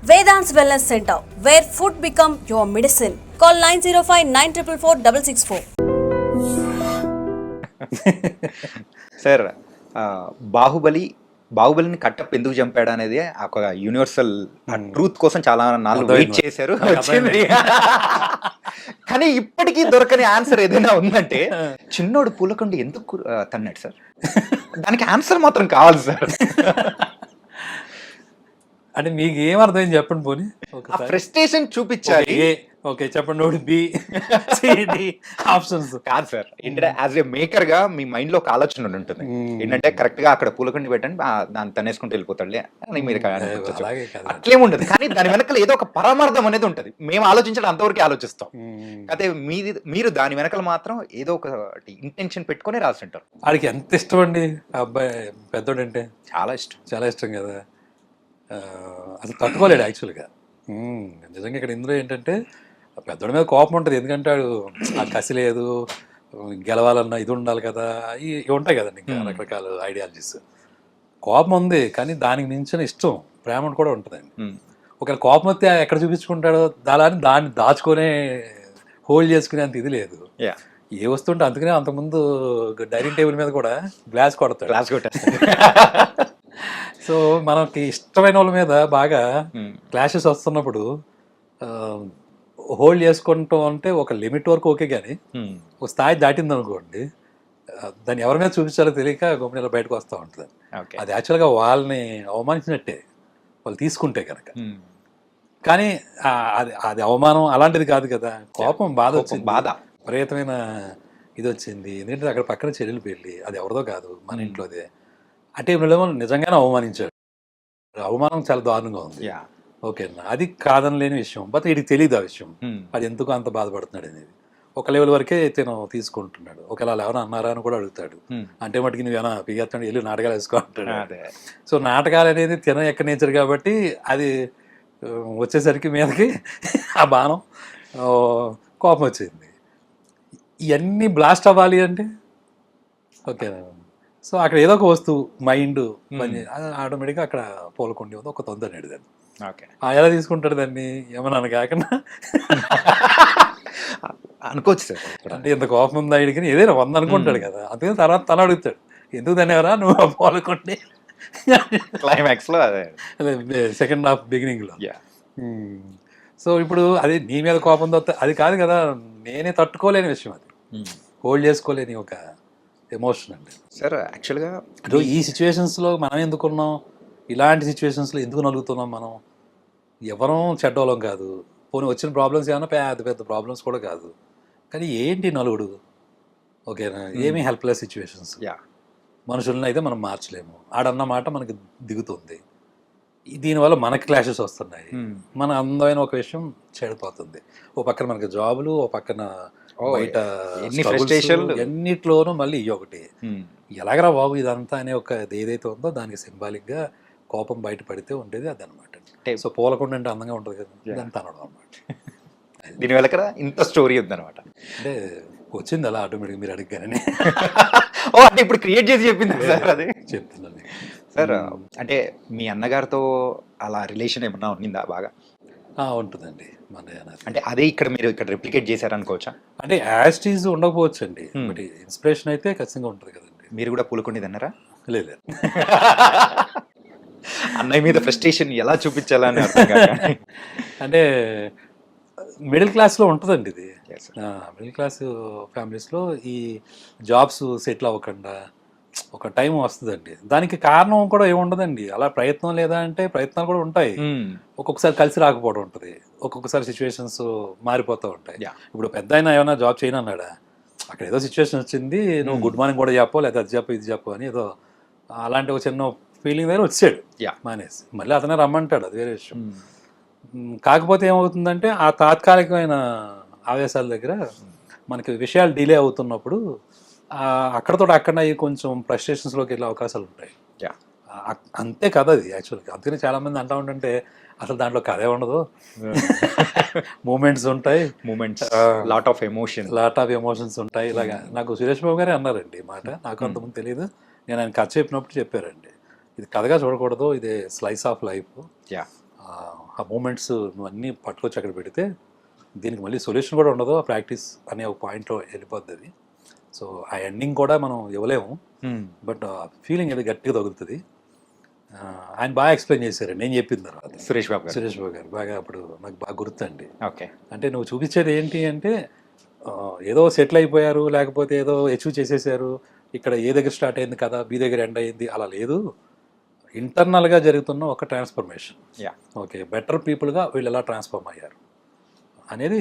Vedant's Wellness Center, where food become your medicine. Call 905-944-664. Sir బాహుబలిని కట్టప్ ఎందుకు చంపాడు అనేది ఒక యూనివర్సల్ ట్రూత్ కోసం చాలా నాలుగు వెయిట్ చేశారు వచ్చింది. కానీ ఇప్పటికీ దొరకని ఆన్సర్ ఏదైనా ఉందంటే చిన్నోడు పూలకొండ ఎందుకు తన్నాడు సార్, దానికి ఆన్సర్ మాత్రం కావాలి సార్. అంటే మీకు ఏం అర్థమైంది చెప్పండి పోనీ. ఫ్రస్ట్రేషన్ చూపించాలి. ఓకే చెప్పండి. నోడి బి సిడి ఆప్షన్స్ కాదు సార్. ఏంటంటే యాజ్ ఏ మేకర్ గా మీ మైండ్ లో ఒక ఆలోచన ఉంటుంది ఏంటంటే కరెక్ట్ గా అక్కడ పూలకొండి పెట్టండి దాన్ని తనేసుకుంటూ వెళ్ళిపోతాడులే అని మీరు అట్లేముండదు. కానీ దాని వెనకాల ఏదో ఒక పరమార్థం అనేది ఉంటుంది. మేము ఆలోచించడం అంతవరకు ఆలోచిస్తాం. అయితే మీరు దాని వెనకాల మాత్రం ఏదో ఒక ఇంటెన్షన్ పెట్టుకుని రాసింటారు. వాడికి ఎంత ఇష్టం అండి ఆ అబ్బాయి పెద్దోడంటే? చాలా ఇష్టం కదా. అసలు తట్టుకోలేడు యాక్చువల్గా. నిజంగా ఇక్కడ ఇందులో ఏంటంటే పెద్దోడి మీద కోపం ఉంటుంది. ఎందుకంటే వాడు ఆ కసి లేదు, గెలవాలన్నా ఇది ఉండాలి కదా, ఇవి ఉంటాయి కదండి ఇంకా రకరకాల ఐడియాలజీస్. కోపం ఉంది కానీ దానికి మించిన ఇష్టం ప్రేమ కూడా ఉంటుందండి. ఒకవేళ కోపం వస్తే ఎక్కడ చూపించుకుంటాడో దాన్ని దాచుకొనే హోల్డ్ చేసుకునే అంత ఇది లేదు. ఏ వస్తుంటే అందుకనే అంతకుముందు డైనింగ్ టేబుల్ మీద కూడా గ్లాస్ కొడతాడు. సో మనకి ఇష్టమైన వాళ్ళ మీద బాగా క్లాషెస్ వస్తున్నప్పుడు హోల్డ్ చేసుకుంటాం అంటే ఒక లిమిట్ వరకు ఓకే, కానీ ఒక స్థాయి దాటింది అనుకోండి దాన్ని ఎవరి మీద చూపించాలో తెలియక గొప్ప బయటకు వస్తూ ఉంటుంది. అది యాక్చువల్గా వాళ్ళని అవమానించినట్టే వాళ్ళు తీసుకుంటే కనుక. కానీ అది అవమానం అలాంటిది కాదు కదా. కోపం, బాధ విపరీతమైన ఇది వచ్చింది. ఎందుకంటే అక్కడ పక్కన చెల్లెలు పెళ్ళి, అది ఎవరిదో కాదు మన ఇంట్లోదే. అంటే నిజంగానే అవమానించాడు. అవమానం చాలా దారుణంగా ఉంది. ఓకేనా, అది కాదని లేని విషయం. బట్ వీడికి తెలియదు ఆ విషయం, అది ఎందుకు అంత బాధపడుతున్నాడు అనేది. ఒక లెవెల్ వరకే తిను తీసుకుంటున్నాడు. ఒకవేళ ఎవరైనా అన్నారా అని కూడా అడుగుతాడు. అంటే మటుకి నువ్వేనా పిగేస్తాడు, వెళ్ళి నాటకాలు వేసుకో అంటాడు. సో నాటకాలు అనేది తిన ఎక్క నేచర్ కాబట్టి అది వచ్చేసరికి మీదకి ఆ బాణం కోపం వచ్చింది. ఇవన్నీ బ్లాస్ట్ అవ్వాలి అంటే ఓకేనా. సో అక్కడ ఏదో ఒక వస్తువు మైండ్ ఆటోమేటిక్గా అక్కడ పోలకొండి ఉంది, ఒక తొందరనేది దాన్ని. ఎలా తీసుకుంటాడు దాన్ని ఏమన్నా కాకుండా అనుకోవచ్చు సార్. అంటే ఎంత కోపం ఉందా ఇడికి ఏదైనా 100 అనుకుంటాడు కదా. అందుకని తర్వాత తల అడుగుతాడు, ఎందుకు దాన్ని ఎవరా నువ్వు పోలకొండి క్లైమాక్స్ లో, అదే సెకండ్ హాఫ్ బిగినింగ్ లో. సో ఇప్పుడు అది నీ మీద కోపంతో అది కాదు కదా, నేనే తట్టుకోలేని విషయం, అది హోల్డ్ చేసుకోలేని ఒక ఎమోషన్ అండి సార్. యాక్చువల్గా ఈ సిచ్యువేషన్స్లో మనం ఎందుకున్నాం, ఇలాంటి సిచ్యువేషన్స్లో ఎందుకు నలుగుతున్నాం మనం? ఎవరూ చెడ్డోళం కాదు. పోనీ వచ్చిన ప్రాబ్లమ్స్ ఏమైనా పెద్ద ప్రాబ్లమ్స్ కూడా కాదు. కానీ ఏంటి నలుగుడు, ఓకేనా, ఏమీ హెల్ప్లెస్ సిచ్యువేషన్స్. మనుషులను అయితే మనం మార్చలేము. ఆడన్న మాట మనకి దిగుతుంది. దీనివల్ల మనకి క్లాషెస్ వస్తున్నాయి. మన అందమైన ఒక విషయం చెడిపోతుంది. ఓ పక్కన మనకి జాబులు, ఓ పక్కన బయట ఎన్నిట్లోనూ మళ్ళీ ఒకటి ఎలాగరా బాబు ఇదంతా అనే ఒక ఏదైతే ఉందో దానికి సింబాలిక్ గా కోపం బయట పడితే ఉండేది అదనమాట. సో పోలకుండా అంటే అందంగా ఉంటుంది కదా, ఇదంతా అనడం అనమాట. దీని వెనక ఇంత స్టోరీ ఉందన్నమాట. అంటే వచ్చింది అలా ఆటోమేటిక్ మీరు అడిగానని. ఓ అంటే ఇప్పుడు క్రియేట్ చేసి చెప్పింది సార్. అది చెప్తున్నాను సార్. అంటే మీ అన్నగారితో అలా రిలేషన్ ఏమన్నా ఉండిందా బాగా? ఉంటుందండి మన. అంటే అదే మీరు ఇక్కడ రిప్లికేట్ చేశారనుకోవచ్చా? అంటే యాస్టీజ్ ఉండకపోవచ్చు అండి, బట్ ఇన్స్పిరేషన్ అయితే ఖచ్చితంగా ఉంటుంది కదండి. మీరు కూడా పూలకొండేది అన్నారా? లేదు. అన్నయ్య మీద ఫ్రస్ట్రేషన్ ఎలా చూపించాలని అంటే మిడిల్ క్లాస్లో ఉంటుందండి ఇది. మిడిల్ క్లాస్ ఫ్యామిలీస్లో ఈ జాబ్స్ సెటిల్ అవ్వకుండా ఒక టైం వస్తుందండి. దానికి కారణం కూడా ఏముండదండి. అలా ప్రయత్నం లేదా అంటే ప్రయత్నాలు కూడా ఉంటాయి. ఒక్కొక్కసారి కలిసి రాకపోవడం ఉంటుంది, ఒక్కొక్కసారి సిచ్యువేషన్స్ మారిపోతూ ఉంటాయి. ఇప్పుడు పెద్ద అయినా ఏమైనా జాబ్ చేయను అన్నాడా, అక్కడ ఏదో సిచ్యువేషన్ వచ్చింది, నువ్వు గుడ్ మార్నింగ్ కూడా చెప్పో లేదా అది చెప్పు ఇది చెప్పు అని ఏదో అలాంటి ఒక చిన్న ఫీలింగ్ దగ్గర వచ్చాడు మానేసి. మళ్ళీ అతనే రమ్మంటాడు, అది వేరే విషయం. కాకపోతే ఏమవుతుందంటే ఆ తాత్కాలికమైన ఆవేశాల దగ్గర మనకి విషయాలు డిలే అవుతున్నప్పుడు అక్కడతో అక్కడ కొంచెం ఫ్రస్ట్రేషన్స్లోకి వెళ్ళే అవకాశాలు ఉంటాయి. అంతే కదా అది యాక్చువల్గా. అందుకని చాలామంది అంటూ ఉంటుంటే అసలు దాంట్లో కథే ఉండదు, మూమెంట్స్ ఉంటాయి, లాట్ ఆఫ్ ఎమోషన్స్ ఉంటాయి. ఇలాగా నాకు సురేష్ బాబు గారే అన్నారండి మాట. నాకు అంతకుముందు తెలియదు. నేను ఆయన కథ చెప్పినప్పుడు చెప్పారండి, ఇది కథగా చూడకూడదు, ఇది స్లైస్ ఆఫ్ లైఫ్, ఆ మూమెంట్స్ నువ్వు అన్నీ పట్టుకొచ్చి అక్కడ పెడితే దీనికి మళ్ళీ సొల్యూషన్ కూడా ఉండదు, ఆ ప్రాక్టీస్ అనే ఒక పాయింట్లో వెళ్ళిపోద్ది అది. సో ఆ ఎండింగ్ కూడా మనం ఇవ్వలేము, బట్ ఫీలింగ్ అది గట్టిగా తగులుతుంది. ఆయన బాగా ఎక్స్ప్లెయిన్ చేశారు నేను చెప్పిన తర్వాత. సురేష్ బాబు గారు బాగా అప్పుడు నాకు బాగా గుర్తండి. ఓకే. అంటే నువ్వు చూపించేది ఏంటి అంటే ఏదో సెటిల్ అయిపోయారు, లేకపోతే ఏదో అచీవ్ చేసేసారు, ఇక్కడ ఏ దగ్గర స్టార్ట్ అయింది కదా బి దగ్గర ఎండ్ అయింది, అలా లేదు. ఇంటర్నల్గా జరుగుతున్న ఒక ట్రాన్స్ఫర్మేషన్. ఓకే, బెటర్ పీపుల్గా వీళ్ళు ఎలా ట్రాన్స్ఫార్మ్ అయ్యారు అనేది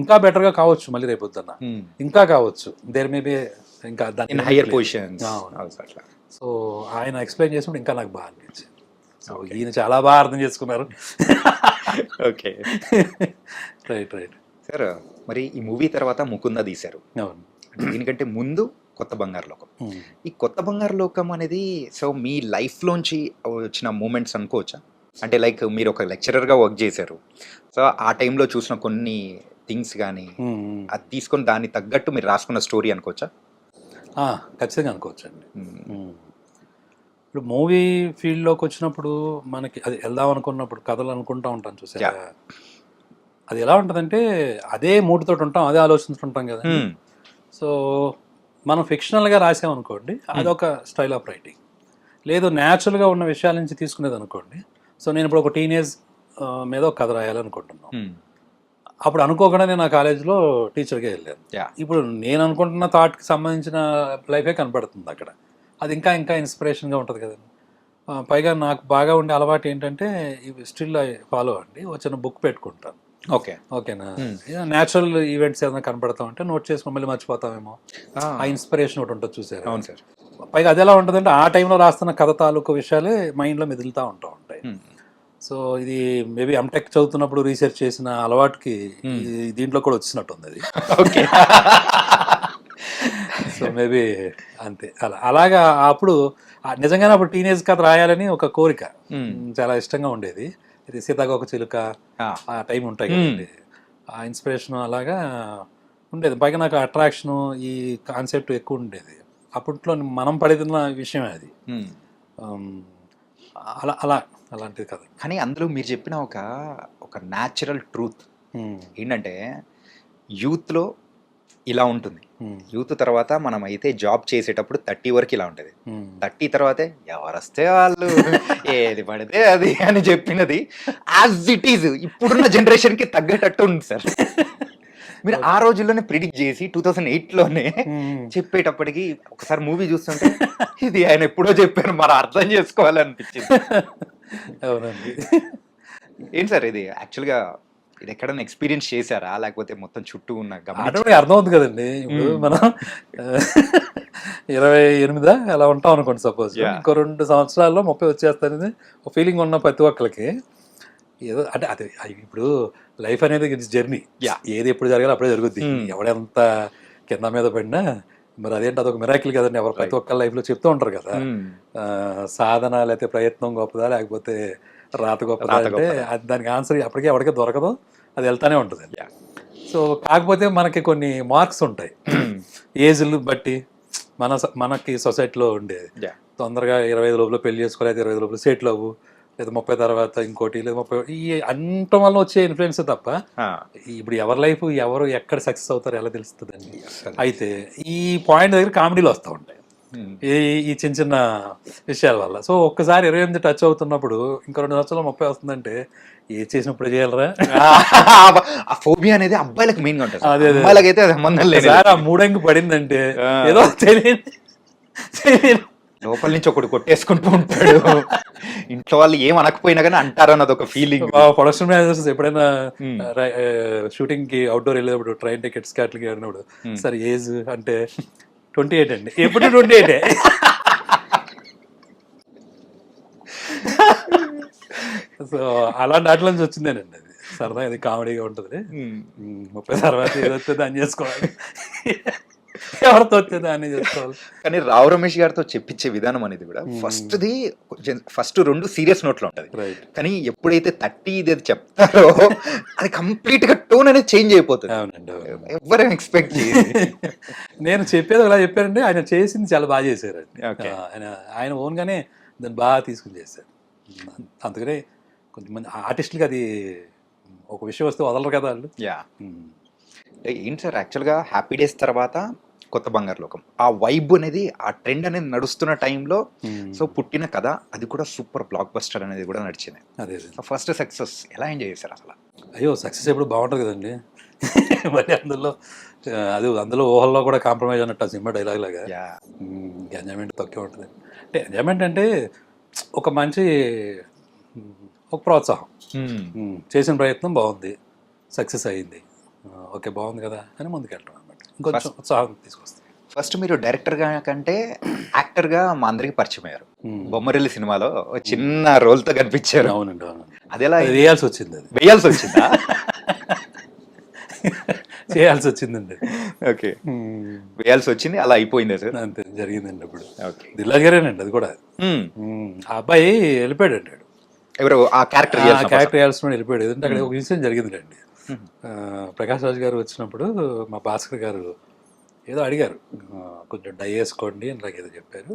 ఇంకా బెటర్గా కావచ్చు, మళ్ళీ రేపు పొద్దున్న ఇంకా కావచ్చు, దేర్ మే బి ఇంకా దాని హైయర్ పొజిషన్. సో ఆయన ఎక్స్ప్లెయిన్ చేసినప్పుడు ఇంకా నాకు బాగా అనిపించింది. సో ఈయన చాలా బాగా అర్థం చేసుకున్నారు. Okay, right right. సార్ మరి ఈ మూవీ తర్వాత ముకుంద తీశారు. అవును. దీనికంటే ముందు కొత్త బంగారు లోకం. ఈ కొత్త బంగారు లోకం అనేది సో మీ లైఫ్లోంచి వచ్చిన మూమెంట్స్ అనుకోవచ్చా? అంటే లైక్ మీరు ఒక లెక్చరర్గా వర్క్ చేశారు, సో ఆ టైంలో చూసిన కొన్ని థింగ్స్ కానీ అది తీసుకొని దాన్ని తగ్గట్టు మీరు రాసుకున్న స్టోరీ అనుకోవచ్చా? ఖచ్చితంగా అనుకోవచ్చు అండి. ఇప్పుడు మూవీ ఫీల్డ్లోకి వచ్చినప్పుడు మనకి అది వెళ్దాం అనుకున్నప్పుడు కథలు అనుకుంటూ ఉంటాం చూసారా, అది ఎలా ఉంటుందంటే అదే మూడుతో ఉంటాం, అదే ఆలోచిస్తుంటాం కదా. సో మనం ఫిక్షనల్గా రాసామనుకోండి అదొక స్టైల్ ఆఫ్ రైటింగ్, లేదు న్యాచురల్గా ఉన్న విషయాల నుంచి తీసుకునేది అనుకోండి. సో నేను ఇప్పుడు ఒక టీనేజ్ మీద ఒక కథ రాయాలనుకుంటున్నాను, అప్పుడు అనుకోకుండా నేను నా కాలేజీలో టీచర్గా వెళ్ళాను. ఇప్పుడు నేను అనుకుంటున్న థాట్కి సంబంధించిన లైఫే కనపడుతుంది అక్కడ, అది ఇంకా ఇంకా ఇన్స్పిరేషన్గా ఉంటుంది కదండి. పైగా నాకు బాగా ఉండే అలవాటు ఏంటంటే ఇవి స్టిల్ ఐ ఫాలో అండి, వచ్చిన బుక్ పెట్టుకుంటాను. ఓకేనా, న్యాచురల్ ఈవెంట్స్ ఏదైనా కనపడతాం అంటే నోట్ చేసుకుని మళ్ళీ మర్చిపోతామేమో, ఆ ఇన్స్పిరేషన్ ఒకటి ఉంటుంది చూసారు. అవును సార్. పైగా అది ఎలా ఉంటుందంటే ఆ టైంలో రాస్తున్న కథ తాలూకు విషయాలే మైండ్లో మెదులుతూ ఉంటాయి. సో ఇది మేబీ ఎంటెక్ చదువుతున్నప్పుడు రీసెర్చ్ చేసిన అలవాటుకి దీంట్లో కూడా వచ్చినట్టుంది అది. ఓకే. సో మేబీ అంతే అలాగా. అప్పుడు నిజంగానే అప్పుడు టీనేజ్ కథ రాయాలని ఒక కోరిక, చాలా ఇష్టంగా ఉండేది. ఇది సీతాకోక చిలుక ఆ టైం ఉంటాయి కదండి, ఆ ఇన్స్పిరేషన్ అలాగా ఉండేది. పైగా నాకు అట్రాక్షను ఈ కాన్సెప్ట్ ఎక్కువ ఉండేది అప్పట్లో, మనం పడుతున్న విషయమే అది. అలాంటిది కదా. కానీ అందులో మీరు చెప్పిన ఒక న్యాచురల్ ట్రూత్ ఏంటంటే యూత్లో ఇలా ఉంటుంది, యూత్ తర్వాత మనం అయితే జాబ్ చేసేటప్పుడు 30 వరకు ఇలా ఉంటుంది, 30 తర్వాతే ఎవరు వస్తే వాళ్ళు ఏది పడితే అది అని చెప్పినది యాజ్ ఇట్ ఈజ్ ఇప్పుడున్న జనరేషన్కి తగ్గేటట్టు ఉంది సార్. మీరు ఆ రోజుల్లోనే ప్రిడిక్ట్ చేసి 2008లోనే చెప్పేటప్పటికి ఒకసారి మూవీ చూస్తుంటే ఇది ఆయన ఎప్పుడో చెప్పారు మరి అర్థం చేసుకోవాలనిపించింది. అవునండి. ఏంటి సార్ ఇది యాక్చువల్గా ఇది ఎక్కడైనా ఎక్స్పీరియన్స్ చేశారా, లేకపోతే మొత్తం చుట్టూ ఉన్న ఆటోమేటిక్ అర్థం అవుతుంది కదండి. ఇప్పుడు మనం 28 అలా ఉంటాం అనుకోండి, సపోజ్ ఇంకో 2 సంవత్సరాల్లో 30 వచ్చేస్తానని ఒక ఫీలింగ్ ఉన్న ప్రతి ఒక్కరికి ఏదో అంటే అది ఇప్పుడు లైఫ్ అనేది జర్నీ, ఏది ఎప్పుడు జరగాలి అప్పుడే జరుగుద్ది. ఎవడెంత కింద మీద పడినా మరి అదేంటి అదొక మిరాకిల్ కదండి. ఎవరు ప్రతి ఒక్క లైఫ్లో చెప్తూ ఉంటారు కదా, సాధన లేకపోతే ప్రయత్నం గొప్పదా లేకపోతే రాత గొప్పదా అంటే అది దానికి ఆన్సర్ అప్పటికే ఎవరికే దొరకదు, అది వెళ్తానే ఉంటుంది. సో కాకపోతే మనకి కొన్ని మార్క్స్ ఉంటాయి ఏజ్లు బట్టి, మనకి సొసైటీలో ఉండేది తొందరగా 25 లోపల పెళ్లి చేసుకోవాలి, 25 లోపల సెటిల్ అవ్వు, లేదా 30 తర్వాత ఇంకోటి, లేదా 30 ఈ అంటం వల్ల వచ్చే ఇన్ఫ్లుయెన్స్ తప్ప ఇప్పుడు ఎవరి లైఫ్ ఎవరు ఎక్కడ సక్సెస్ అవుతారో ఎలా తెలుస్తుందండి. అయితే ఈ పాయింట్ దగ్గర కామెడీలు వస్తూ ఉంటాయి ఈ చిన్న చిన్న విషయాల వల్ల. సో ఒక్కసారి 28 టచ్ అవుతున్నప్పుడు ఇంకో 2 సంవత్సరాలు 30 వస్తుందంటే ఏ చేసినప్పుడు చేయలరా. ఆ ఫోబియా అనేది అబ్బాయిలకు మెయిన్ గా ఉంటుంది, అబ్బాయిలకైతే సంబంధం లేదు. ఆ మూడంగి పడిందంటే ఏదో తెలియదు లోపల నుంచి ఒకటి కొట్టేసుకుంటూ ఉంటాడు, ఇంట్లో వాళ్ళు ఏం అనకపోయినా కానీ అంటారు అన్నది ఒక ఫీలింగ్. ప్రొడక్షన్ మేనేజర్స్ ఎప్పుడైనా షూటింగ్ కి అవుట్డోర్ వెళ్ళేటప్పుడు ట్రైన్ టికెట్స్ కి అట్లకి వెళ్ళినప్పుడు సార్ ఏజ్ అంటే 28 అండి, ఎప్పుడు 28. సో అలాంటి వాటి నుంచి వచ్చిందేనండి అది. సరదా ఇది కామెడీగా ఉంటుంది. 30 తర్వాత ఏదొస్తే దాన్ని చేసుకోవాలి, ఎవరితో వచ్చే దాన్ని చేసుకోవాలి. కానీ రావు రమేష్ గారితో చెప్పించే విధానం అనేది కూడా ఫస్ట్ 2 సీరియస్ నోట్లో ఉంటుంది, కానీ ఎప్పుడైతే 30 ఇది చెప్తారో అది కంప్లీట్ గా టోన్ అనేది చేంజ్ అయిపోతుంది. అవునండి, ఎవరైనా ఎక్స్పెక్ట్ చేయాలి. నేను చెప్పేది అలా చెప్పారండి, ఆయన చేసింది చాలా బాగా చేశారండి. ఆయన ఓన్ గానే దాన్ని బాగా తీసుకుని చేశారు. అందుకనే కొంతమంది ఆర్టిస్టులకి అది ఒక విషయం వస్తే వదలరు కదా వాళ్ళు. యా ఏంటి సార్ యాక్చువల్గా హ్యాపీ డేస్ తర్వాత కొత్త బంగారు లోకం ఆ వైబ్ అనేది ఆ ట్రెండ్ అనేది నడుస్తున్న టైంలో సో పుట్టిన కథ అది కూడా సూపర్ బ్లాక్ బస్టర్ అనేది కూడా నడిచింది. అదే ఫస్ట్ సక్సెస్ ఎలా ఎంజాయ్ చేశారు అసలు? అయ్యో సక్సెస్ ఎప్పుడు బాగుంటుంది కదండి. మరి అందులో ఊహల్లో కూడా కాంప్రమైజ్ అన్నట్టు ఆ సినిమా డైలాగ్ లాగా ఎంజాయ్మెంట్ తక్కువ ఉంటుంది. అంటే ఎంజాయ్మెంట్ అంటే ఒక మంచి ఒక ప్రోత్సాహం, చేసిన ప్రయత్నం బాగుంది, సక్సెస్ అయ్యింది, ఓకే బాగుంది కదా అని ముందుకెళ్ళడం అనమాట. ఇంకొంచెం ఉత్సాహం తీసుకొస్తుంది. ఫస్ట్ మీరు డైరెక్టర్గా కంటే యాక్టర్గా మా అందరికి పరిచయం అయ్యారు. బొమ్మరిల్లి సినిమాలో చిన్న రోల్తో కనిపించారు. అవునండి అవునండి. అది ఎలా వేయాల్సి వచ్చింది, అది వేయాల్సి వచ్చిందా? చేయాల్సి వచ్చిందండి. ఓకే వేయాల్సి వచ్చింది, అలా అయిపోయింది సార్. అంతే జరిగిందండి. అప్పుడు ఓకే దిల్రాజు గారేనండి అది కూడా. ఆ అబ్బాయి వెళ్ళిపోయాడు అంటాడు, ఎవరు ఆ క్యారెక్టర్ క్యారెక్టర్ వేయాల్సిన వెళ్ళిపోయాడు. ఎందుకంటే అక్కడ ఒక ఇన్సిడెంట్ జరిగిందండి. ప్రకాష్ రాజ్ గారు వచ్చినప్పుడు మా భాస్కర్ గారు ఏదో అడిగారు, కొంచెం డై వేసుకోండి అని ఏదో చెప్పారు.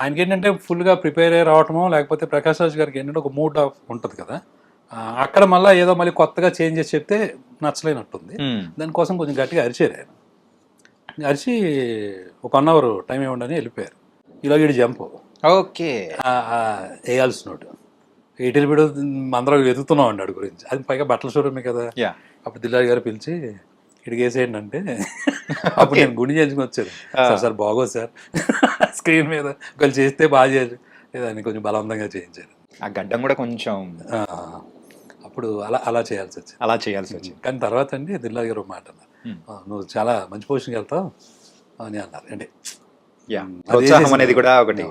ఆయనకి ఏంటంటే ఫుల్గా ప్రిపేర్ అయ్యి రావటమో, లేకపోతే ప్రకాష్ రాజ్ గారికి ఏంటంటే ఒక మూడ్ ఆఫ్ ఉంటుంది కదా, అక్కడ మళ్ళీ ఏదో మళ్ళీ కొత్తగా చేంజ్ చేసి చెప్తే నచ్చలేనట్టుంది. దానికోసం కొంచెం గట్టిగా అరిచారు. ఆయన అరిచి ఒక 1 hour టైం ఇవ్వండి వెళ్ళిపోయారు. ఇలా వీడు జంప్ ఓకే వేయాల్సినోడు ఎటు వెళ్ళిపోయాడు, అందరూ వెతుకుతున్నాం అండి వాడి గురించి. అది పైగా బట్టల షోరూమే కదా. అప్పుడు దిల్రాజు గారు పిలిచి ఇడికి వేసేయండి అంటే అప్పుడు నేను గుండె చేయించుకుని వచ్చాను. సార్ బాగోదు సార్, స్క్రీన్ మీద ఒకళ్ళు చేస్తే బాగా చేయాలి లేదని కొంచెం బలవంతంగా చేయించారు. ఆ గడ్డం కూడా కొంచెం అప్పుడు అలా చేయాల్సి వచ్చింది. కానీ తర్వాత అండి దిల్రాజు గారు ఒక మాట అన్నారు, నువ్వు చాలా మంచి పొజిషన్కి వెళ్తావు అని అన్నారు. అంటే ప్రోత్సాహం అనేది కూడా ఒకటి